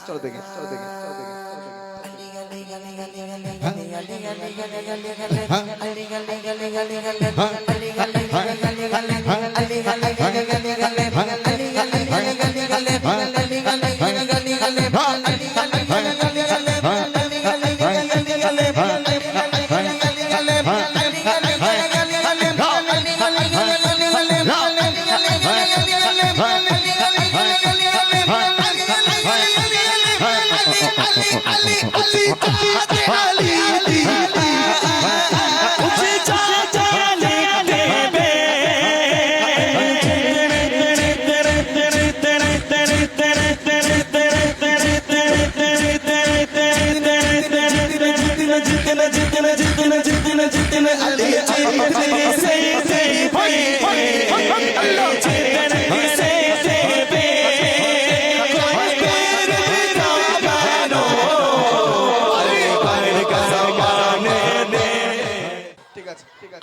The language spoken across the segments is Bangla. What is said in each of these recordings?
চলো দেখি চলো দেখি চলো দেখি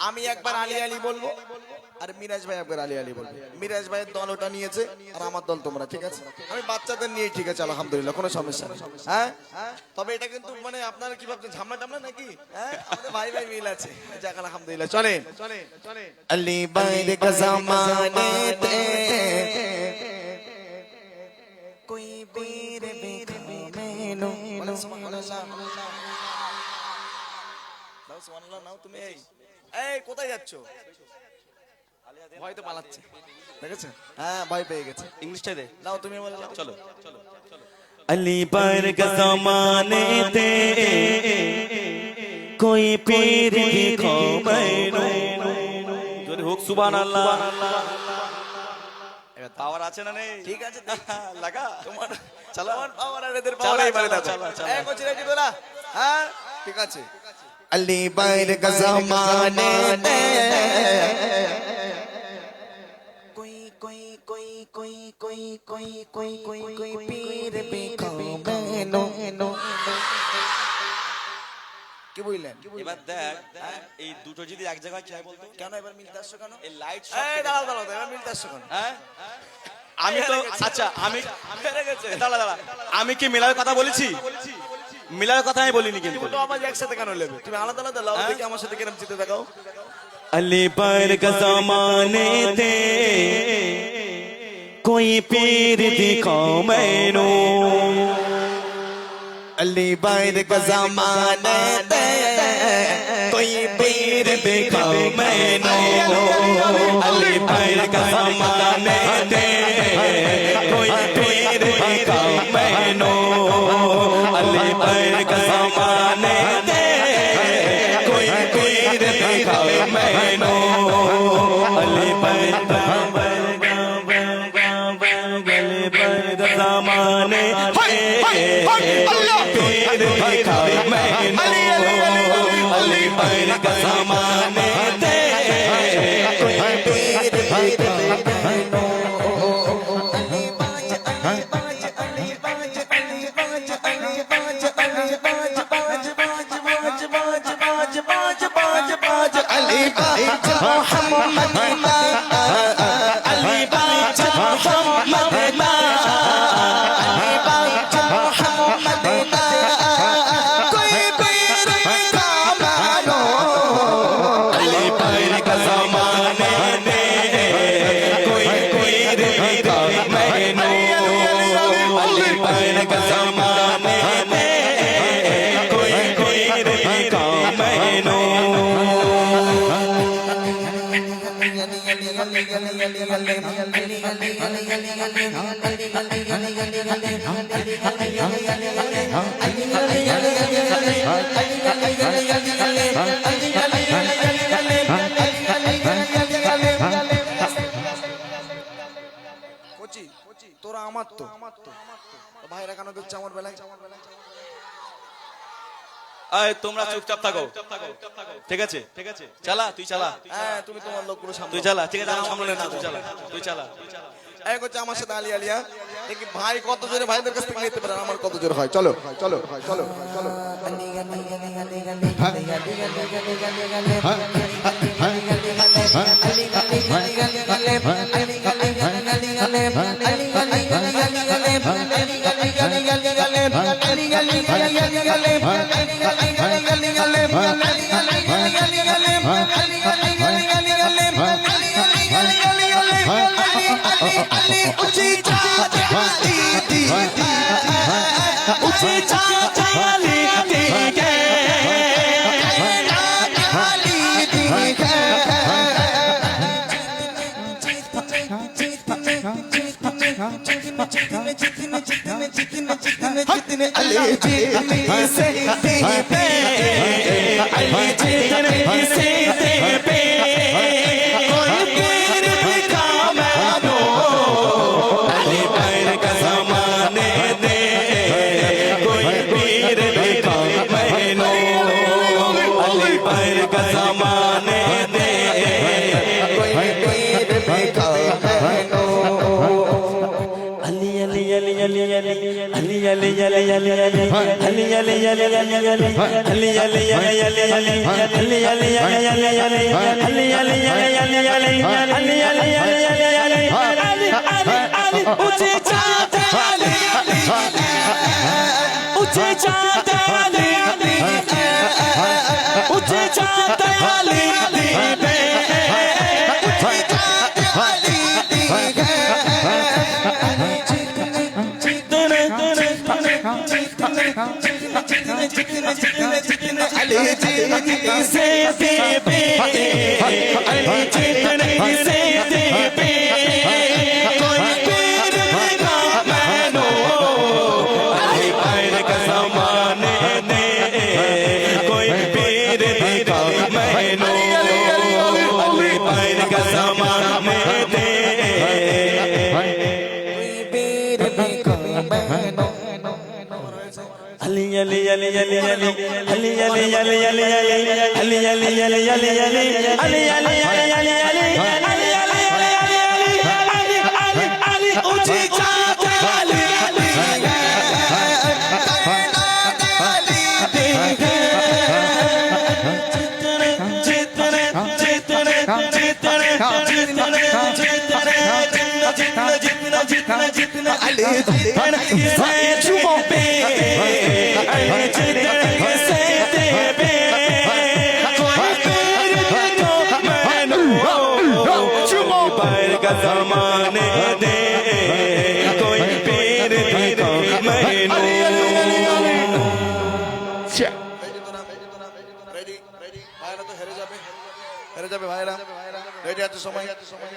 আমি একবার আলী আলী বলবো আর মিরাজ ভাই একবার আলী আলী বলবো। মিরাজ ভাইয়ের দল ওটা নিয়েছে আর আমার দল তোমরা, ঠিক আছে? আমি বাচ্চাদের নিয়ে ঠিক আছে, আলহামদুলিল্লাহ, কোনো সমস্যা নেই। হ্যাঁ, তবে এটা কিন্তু মানে আপনারা কি ভাবছেন ঝামলা টামলা নাকি? হ্যাঁ, আমাদের ভাই ভাই মিল আছে, যাক আলহামদুলিল্লাহ। চলেন চলেন। আলী বাইর কা জামানেতে কোই পীর বেখামেনো, সুবহানাল্লাহ নাও, সুবহানাল্লাহ নাও। তুমি এই কোথায় যাচ্ছ? ভয় তো পালাচ্ছে, দেখেছেন? হ্যাঁ, ভয় পেয়ে গেছে। ইংলিশটাই দে নাও, তুমি বলে নাও। চলো চলো। अली पर का ज़माने ते कोई पीर दिखो मैनू जोरे होक सुभान अल्लाह পাওয়ার আছে না নেই? ঠিক আছে, লাগা তোমার। চলো পাওয়ার আর এদের পাওয়ার এই মানে দেখো। এই কোচি রেডি তোরা? হ্যাঁ, ঠিক আছে। अली पर का ज़माने ते कोई पीर बेखामेनो। কি বললেন? এবার দেখ এই দুটো যদি এক জায়গায় চাই বলতো কেন এবার মিলতে আসছো কেন? এই লাইট এই দাঁড়াও দাঁড়াও, এবার মিলতে আসছো কেন? হ্যাঁ, আমি তো আচ্ছা আমি দাঁড়া দাঁড়া, আমি কি মিলার কথা বলেছি? মিলার কথা আমি বলিনি, কিন্তু তো আবার একসাথে কেন নেবে? তুমি আলাদা আলাদা লাও, দেখি আমার সাথে কেরম জিতে দেখাও। अली पर का ज़माने ते कोई पीर दिखो मैनू अली पर का ज़माने ते कोई पीर दिखो मैनू अली पर का ज़माने ते कोई पीर दिखो मैनू अली पर का ज़माने ते कोई पीर दिखो मैनू अली पर ज़माने पीर दिखो मैनू अली पर का ज़माने ते कोई पीर दिखो मैनू अली बाज मोहम्मद अली बाज मोहम्मद अली बाज मोहम्मद कोई पीर का मानो अली पर का ज़माने कोई पीर दिखो मैनू अली पर का ज़माने कोई पीर दिखो मैनू তোরা আমার তো ভাইরা কেন দেখছে আমার বেলায়? তোমরা চুপচাপ থাকো, ঠিক আছে? চালা, তুই চালা। হ্যাঁ, তুমি তোমার লোকগুলো সামনে, তুই চালা, ঠিক আছে? আমি সামনে না, তুই চালা। এক হচ্ছে আমার সাথে আলী আলিয়া দেখি ভাই কত জোরে ভাইদের কাছ থেকে নিতে পারেন, আমার কত জোরে হয়। চলো চলো চলো চলো।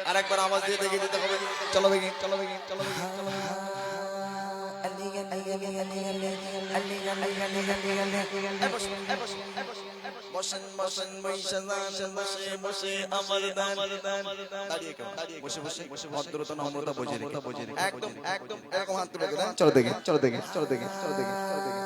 আরেকবার আওয়াজ দিয়ে দেখে দিতে হবে। চলো দেখি, চলো দেখি, চলো দেখি, চলো দেখি। বসেন বসেন বসে বসে বসে আমার দাঁড়িয়ে কেউ বসে বসে বসে ভদ্রতা নম্রতা বজায় রেখে একদম একদম এরকম হাত তুলে দেন। চলো দেখি, চলো দেখি, চলো দেখি, চলো দেখি, চলো দেখি।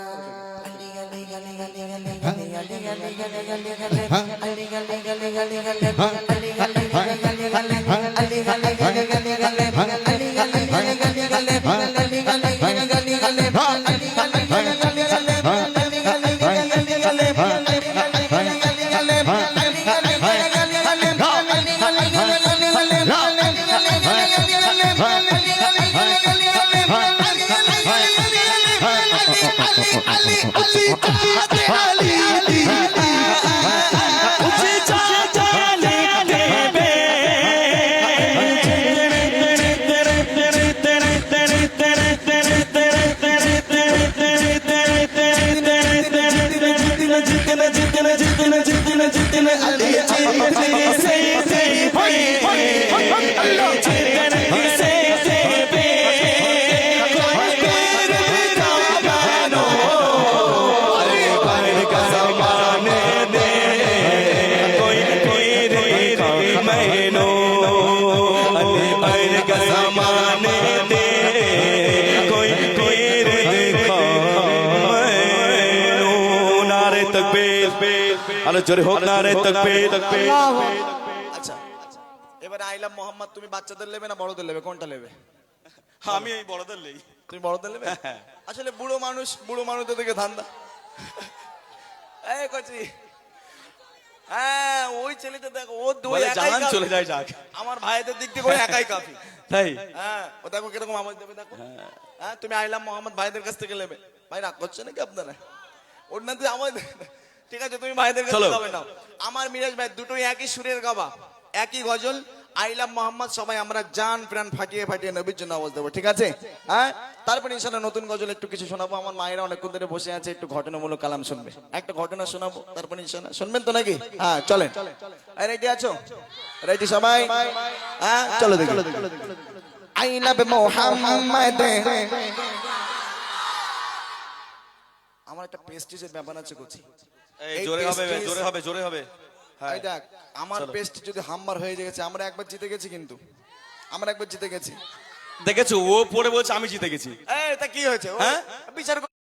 জোরে হোক না রে তাকবীর তাকবীর। আচ্ছা, এবারে আইলাম মোহাম্মদ, তুমি বাচ্চাদের নেবে না বড়দের নেবে, কোনটা নেবে? আমি এই বড়দের লই। তুমি বড়দের নেবে? আসলে বুড়ো মানুষদের দিকে ধান্দা। এই কচি, হ্যাঁ ওই ছেলেটা দেখো, ও দুই একাই জান চলে যায় যাক। আমার ভাইদের দিক থেকে ওই একাই কাফি। তাই হ্যাঁ, ও দেখো কিরকম আওয়াজ দেবে দেখো। হ্যাঁ, তুমি আইলাম মোহাম্মদ ভাইদের কাছ থেকে নেবে, ভাই রাগ করছে নাকি আপনারা? ওর না আমার, ঠিক আছে তুমি ভাইদের কাছে চলো। গাবে নাও। আমার মিরাজ ভাই দুটোই একই সুরের গাওয়া, একই গজল। আই লাভ মোহাম্মদ, সবাই আমরা জান প্রাণ ফাটিয়ে ফাটিয়ে নবীর জন্য আওয়াজ দেবো, ঠিক আছে? হ্যাঁ, তারপরে ইনশাআল্লাহ নতুন গজল একটু কিছু শোনাবো। আমার মায়েরা অনেকক্ষণ ধরে বসে আছে, একটু ঘটনামূলক কালাম শুনবে, একটা ঘটনা শোনাবো, তারপরে ইনশাআল্লাহ শুনবেন তো নাকি? হ্যাঁ চলেন। রেডি আছো? রেডি সবাই? হ্যাঁ চলো দেখি। I love Mohammad. আমার একটা পেস্টিজের ব্যাপার আছে করছি। এই জোরে হবে, জোরে হবে, জোরে হবে। হ্যাঁ এই দেখ, আমার পেস্ট যদি হাম্বার হয়ে গেছে, আমরা একবার জিতে গেছি, কিন্তু আমরা একবার জিতে গেছি। দেখেছো, ও পড়ে বলছে আমি জিতে গেছি। এই তা কি হয়েছে? হ্যাঁ? বিচার